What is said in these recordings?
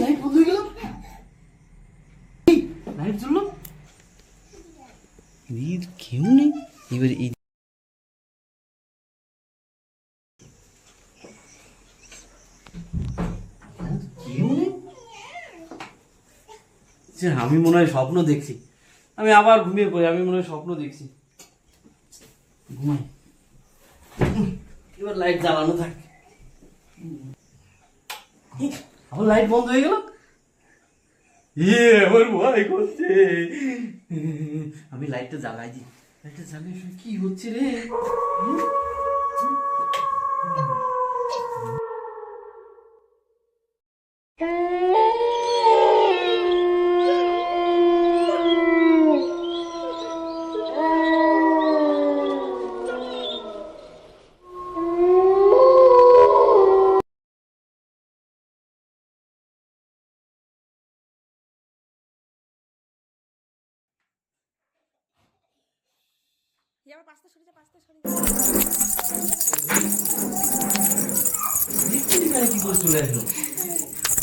Light বন্ধ হয়ে গেল, লাইট জ্বললো, কেউ নেই। এবার এই কেউ নেই, আমি মনে হয় স্বপ্ন দেখছি। আমি আবার ঘুমিয়ে পড়ি, আমি মনে হয় স্বপ্ন দেখছি। ঘুমাই, এবার লাইট জ্বালানো থাক। আবার লাইট বন্ধ হয়ে গেল, আমার ভয় করছে। আমি লাইটটা জ্বালাই দিই, লাইটটা জ্বালিয়ে কি হচ্ছে রে? কি করে চলে আসলো?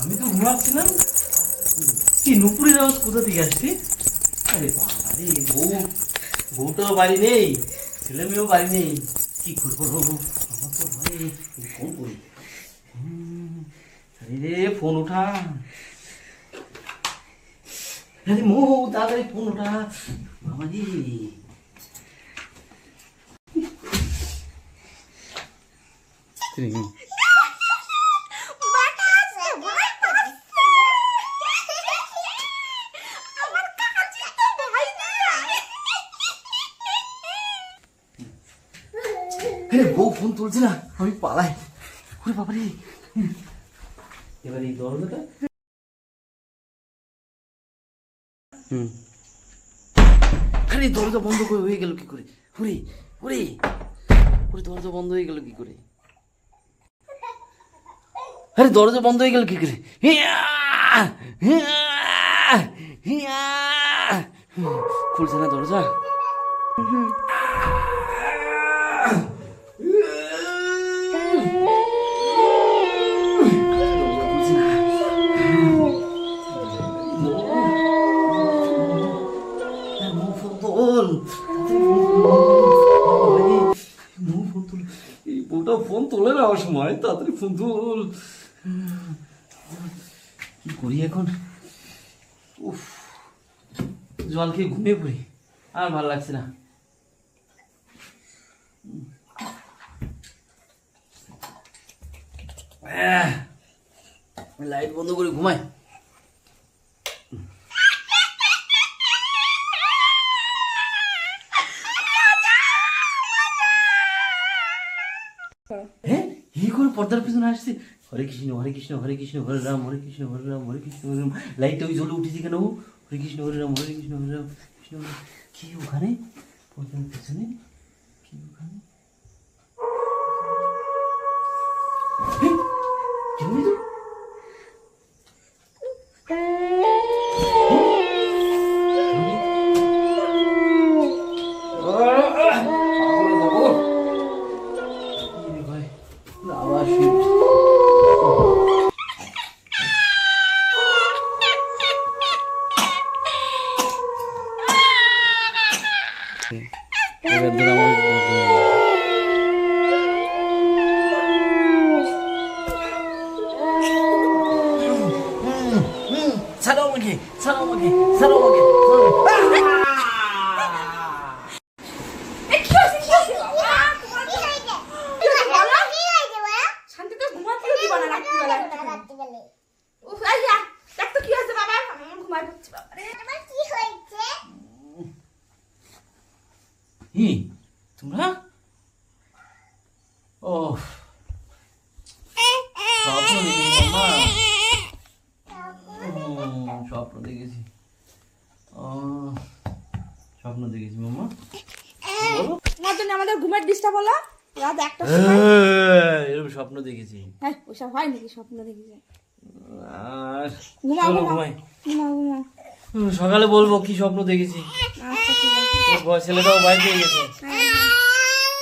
আমি তো ঘুমাচ্ছিলাম। কি নুপুরের আওয়াজ কোথা থেকে আসছে? আরে বাবারে, বউটাও বাড়ি নেই, ছেলে মেয়েও বাড়ি নেই, কি করবো? আমার তো ভয়, ফোন করি। আরে রে, ফোন ওঠা। আরে মৌ, তাড়াতাড়ি ফোন ওঠা। বাবা রে, বউ ফোন তুলছে না, আমি পালাই। ওরে বাবারে, এবার এই দরজাটা, আরে দরজা বন্ধ করে হয়ে গেল কি করে? ওরে ওরে ওরে, দরজা বন্ধ হয়ে গেল কি করে? আরে দরজা বন্ধ হয়ে গেল কি করে? খুলছে না দরজা। ফোন তোলে না সময়, তাড়াতাড়ি ফোন তুল। কি করি এখন? উফ, জল খেয়ে ঘুমিয়ে পড়ি, আর ভালো লাগছে না। লাইট বন্ধ করে ঘুমাই। হ্যাঁ, হি করে পর্দার পিছনে আসছে। হরে কৃষ্ণ হরে কৃষ্ণ হরে কৃষ্ণ হরে রাম হরে কৃষ্ণ হরে রাম হরে কৃষ্ণ হরে রাম। লাইটটা ওই জ্বলে উঠেছি কেন? হরে কৃষ্ণ হরে রাম হরে কৃষ্ণ হরে রাম কৃষ্ণ। কি ওখানে পর্দার পিছনে? কি ওখানে? ছাড়ো আমাকে, ছাড়ো আমাকে, ছাড়ো আমাকে। তোমরা ও স্বপ্ন দেখেছি মামা, স্বপ্ন দেখেছি, স্বপ্ন দেখেছি মামা। আমাদের ঘুমের ডিস্টার্ব হলো রাত 1টার সময়, এরকম স্বপ্ন দেখেছি। হ্যাঁ, ওসব হয় নাকি? স্বপ্ন দেখেছি। আর ঘুমাও ঘুমাই, ঘুমাও ঘুমাও। সকালে বলবো কি স্বপ্ন দেখেছি। আচ্ছা ঠিক আছে, ছেলেটাও বাইরে গেছে।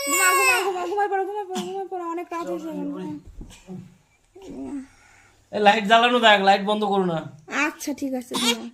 ঘুমাও ঘুমাও। ঘুমাই পড়ো ঘুমাই পড়ো ঘুমাই পড়ো, অনেক রাত হয়েছে এখন। লাইট জ্বালানো দেখ, লাইট বন্ধ করো না। আচ্ছা ঠিক আছে ঘুমাও।